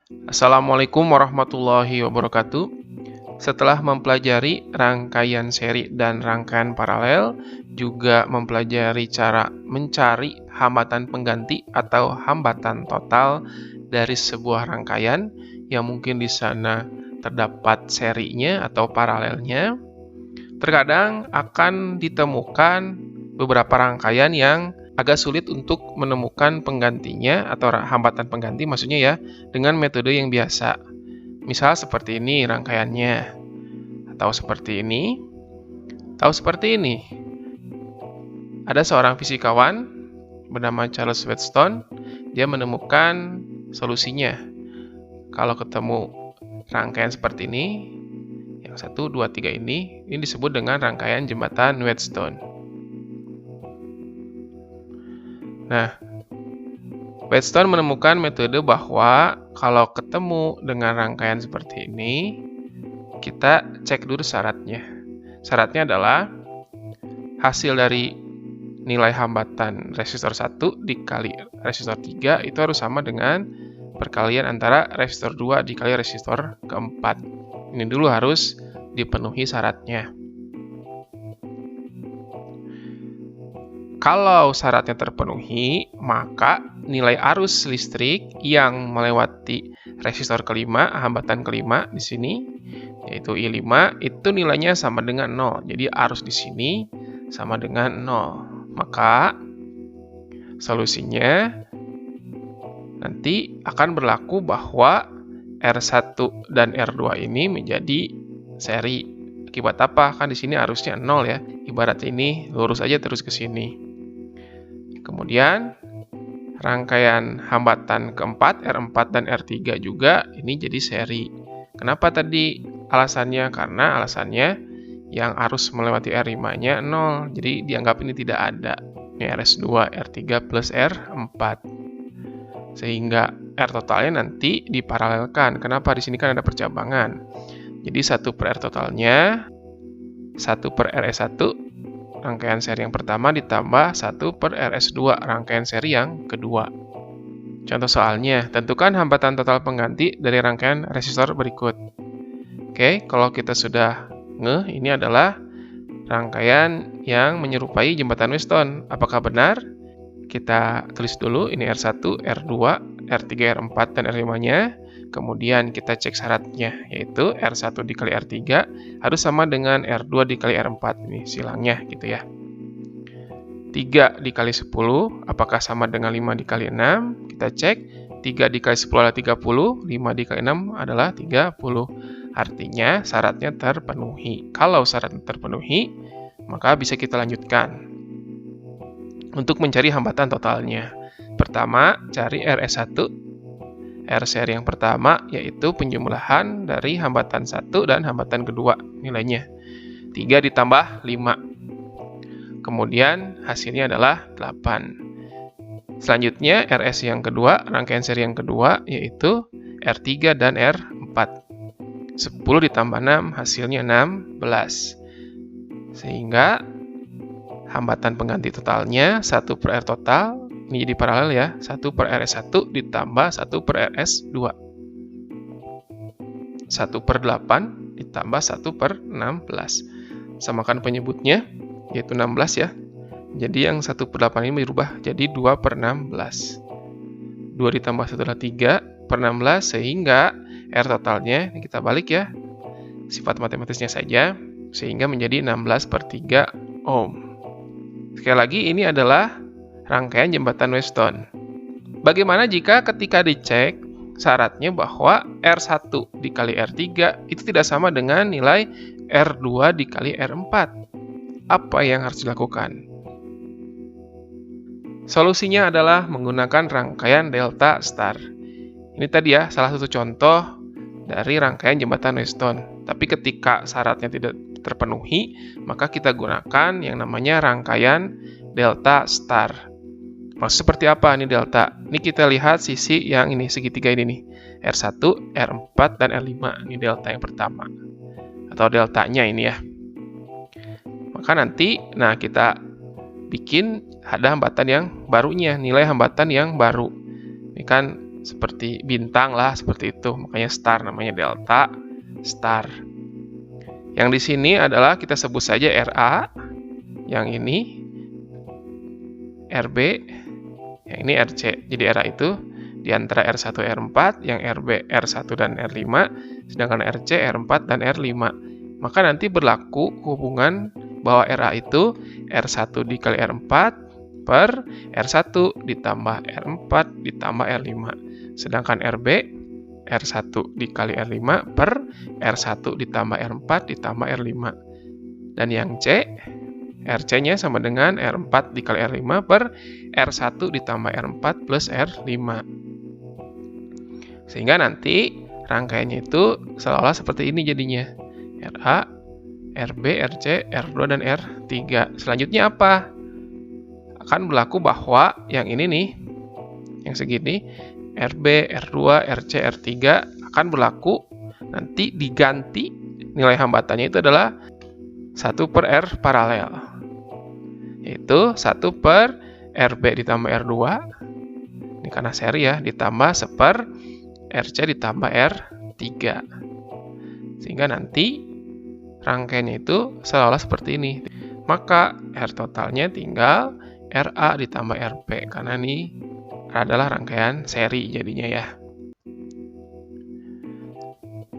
Assalamualaikum warahmatullahi wabarakatuh. Setelah mempelajari rangkaian seri dan rangkaian paralel, juga mempelajari cara mencari hambatan pengganti atau hambatan total dari sebuah rangkaian yang mungkin di sana terdapat serinya atau paralelnya, terkadang akan ditemukan beberapa rangkaian yang agak sulit untuk menemukan penggantinya atau hambatan pengganti maksudnya ya dengan metode yang biasa. Misal seperti ini rangkaiannya, atau seperti ini, atau seperti ini. Ada seorang fisikawan bernama Charles Wheatstone, dia menemukan solusinya. Kalau ketemu rangkaian seperti ini, yang 1, 2, 3 ini disebut dengan rangkaian jembatan Wheatstone. Nah, Wheatstone menemukan metode bahwa kalau ketemu dengan rangkaian seperti ini, kita cek dulu syaratnya. Syaratnya adalah hasil dari nilai hambatan resistor 1 dikali resistor 3 itu harus sama dengan perkalian antara resistor 2 dikali resistor keempat. Ini dulu harus dipenuhi syaratnya. Kalau syaratnya terpenuhi, maka nilai arus listrik yang melewati resistor kelima, hambatan kelima di sini, yaitu I5, itu nilainya sama dengan 0. Jadi arus di sini sama dengan 0. Maka solusinya nanti akan berlaku bahwa R1 dan R2 ini menjadi seri. Akibat apa? Kan di sini arusnya 0 ya. Ibarat ini lurus aja terus ke sini. Kemudian rangkaian hambatan keempat, R4 dan R3 juga ini jadi seri. Kenapa tadi alasannya? Karena alasannya yang arus melewati R5-nya 0, jadi dianggap ini tidak ada. Ini RS2, R3 plus R4. Sehingga R totalnya nanti diparalelkan. Kenapa? Di sini kan ada percabangan. Jadi 1 per R totalnya, 1 per RS1, rangkaian seri yang pertama ditambah 1 per RS2, rangkaian seri yang kedua. Contoh soalnya, tentukan hambatan total pengganti dari rangkaian resistor berikut. Oke, kalau kita sudah ini adalah rangkaian yang menyerupai jembatan Wheatstone. Apakah benar? Kita tulis dulu, ini R1, R2, R3, R4, dan R5-nya. Kemudian kita cek syaratnya, yaitu R1 dikali R3 harus sama dengan R2 dikali R4. Ini silangnya gitu ya. 3 dikali 10, apakah sama dengan 5 dikali 6? Kita cek, 3 dikali 10 adalah 30, 5 dikali 6 adalah 30. Artinya syaratnya terpenuhi. Kalau syaratnya terpenuhi, maka bisa kita lanjutkan untuk mencari hambatan totalnya. Pertama, cari RS1. R seri yang pertama yaitu penjumlahan dari hambatan 1 dan hambatan kedua nilainya. 3 ditambah 5. Kemudian hasilnya adalah 8. Selanjutnya RS yang kedua, rangkaian seri yang kedua yaitu R3 dan R4. 10 ditambah 6 hasilnya 16. Sehingga hambatan pengganti totalnya 1 per R total, ini jadi paralel ya, 1 per RS1 ditambah 1 per RS2. 1 per 8 ditambah 1 per 16. Samakan penyebutnya, yaitu 16 ya. Jadi yang 1 per 8 ini berubah jadi 2 per 16. 2 ditambah 1 adalah 3 per 16, sehingga R totalnya, ini kita balik ya, sifat matematisnya saja, sehingga menjadi 16 per 3 ohm. Sekali lagi, ini adalah rangkaian jembatan Wheatstone. Bagaimana jika ketika dicek syaratnya bahwa R1 dikali R3 itu tidak sama dengan nilai R2 dikali R4? Apa yang harus dilakukan? Solusinya adalah menggunakan rangkaian delta star. Ini tadi ya, salah satu contoh dari rangkaian jembatan Wheatstone. Tapi ketika syaratnya tidak terpenuhi, maka kita gunakan yang namanya rangkaian delta star. Maksud seperti apa ini delta? Ini kita lihat sisi yang ini, segitiga ini nih. R1, R4, dan R5. Ini delta yang pertama. Atau deltanya ini ya. Maka nanti, kita bikin ada hambatan yang barunya, nilai hambatan yang baru. Ini kan seperti bintang lah, seperti itu. Makanya star, namanya delta star. Yang di sini adalah kita sebut saja RA, yang ini RB, yang ini RC. Jadi RA itu di antara R1, R4, yang RB, R1 dan R5, sedangkan RC, R4, dan R5. Maka nanti berlaku hubungan bahwa RA itu R1 dikali R4 per R1 ditambah R4 ditambah R5. Sedangkan RB, R1 dikali R5 per R1 ditambah R4 ditambah R5. Dan yang C, RC-nya sama dengan R4 dikali R5 per R1 ditambah R4 plus R5. Sehingga nanti rangkaiannya itu seolah-olah seperti ini jadinya. RA, RB, RC, R2, dan R3. Selanjutnya apa? Akan berlaku bahwa yang ini nih, yang segini, RB, R2, RC, R3 akan berlaku nanti diganti nilai hambatannya itu adalah 1 per R paralel. Yaitu 1 per RB ditambah R2, ini karena seri ya, ditambah 1 per RC ditambah R3. Sehingga nanti rangkaiannya itu seolah-olah seperti ini. Maka R totalnya tinggal RA ditambah RP, karena ini adalah rangkaian seri jadinya ya.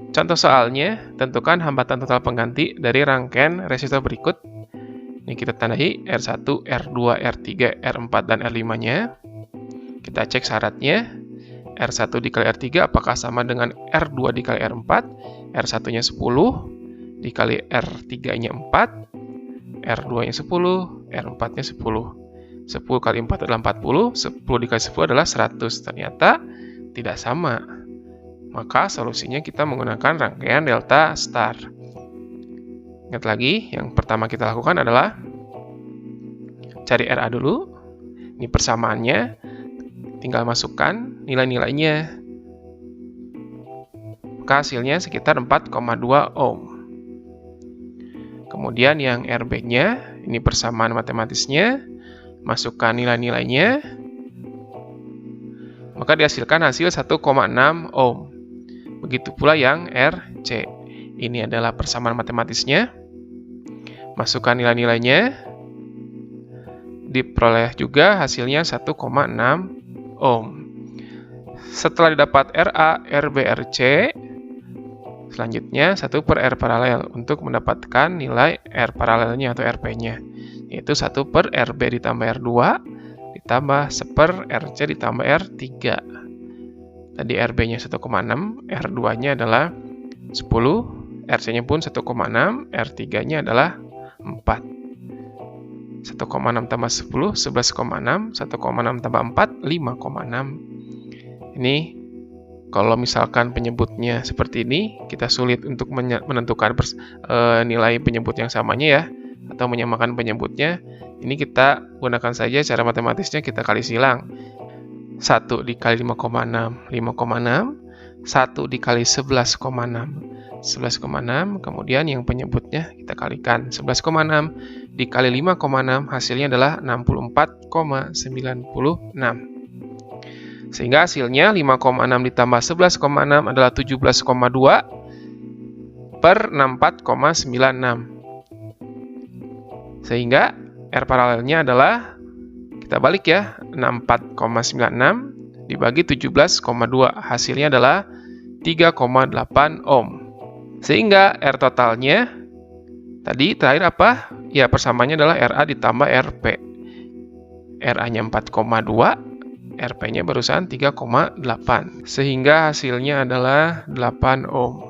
Contoh soalnya, tentukan hambatan total pengganti dari rangkaian resistor berikut. Ini kita tandai R1, R2, R3, R4, dan R5-nya. Kita cek syaratnya. R1 dikali R3 apakah sama dengan R2 dikali R4? R1-nya 10, dikali R3-nya 4, R2-nya 10, R4-nya 10. 10 kali 4 adalah 40, 10 dikali 10 adalah 100. Ternyata tidak sama. Maka solusinya kita menggunakan rangkaian delta star. Ingat lagi, yang pertama kita lakukan adalah cari RA dulu. Ini persamaannya. Tinggal masukkan nilai-nilainya. Maka hasilnya sekitar 4,2 ohm. Kemudian yang RB-nya, ini persamaan matematisnya. Masukkan nilai-nilainya. Maka dihasilkan hasil 1,6 ohm. Begitu pula yang RC. Ini adalah persamaan matematisnya. Masukkan nilai-nilainya. Diperoleh juga hasilnya 1,6 ohm. Setelah didapat RA, RB, RC, selanjutnya 1 per R paralel untuk mendapatkan nilai R paralelnya atau RP-nya, yaitu 1 per RB ditambah R2 ditambah 1 per RC ditambah R3. Tadi RB-nya 1,6, R2-nya adalah 10, RC-nya pun 1,6, R3-nya adalah 4. 1,6 tambah 10, 11,6, 1,6 tambah 4, 5,6. Ini kalau misalkan penyebutnya seperti ini, kita sulit untuk menentukan nilai penyebut yang samanya ya, atau menyamakan penyebutnya. Ini kita gunakan saja cara matematisnya, kita kali silang. 1 dikali 5,6, 5,6. 1 dikali 11,6, 11,6. Kemudian yang penyebutnya kita kalikan. 11,6 dikali 5,6 hasilnya adalah 64,96. Sehingga hasilnya 5,6 ditambah 11,6 adalah 17,2 per 64,96. Sehingga R paralelnya adalah, kita balik ya, 64,96 dibagi 17,2. Hasilnya adalah 3,8 ohm. Sehingga R totalnya, tadi terakhir apa? Ya, persamaannya adalah RA ditambah RP. RA-nya 4,2, RP-nya barusan 3,8. Sehingga hasilnya adalah 8 ohm.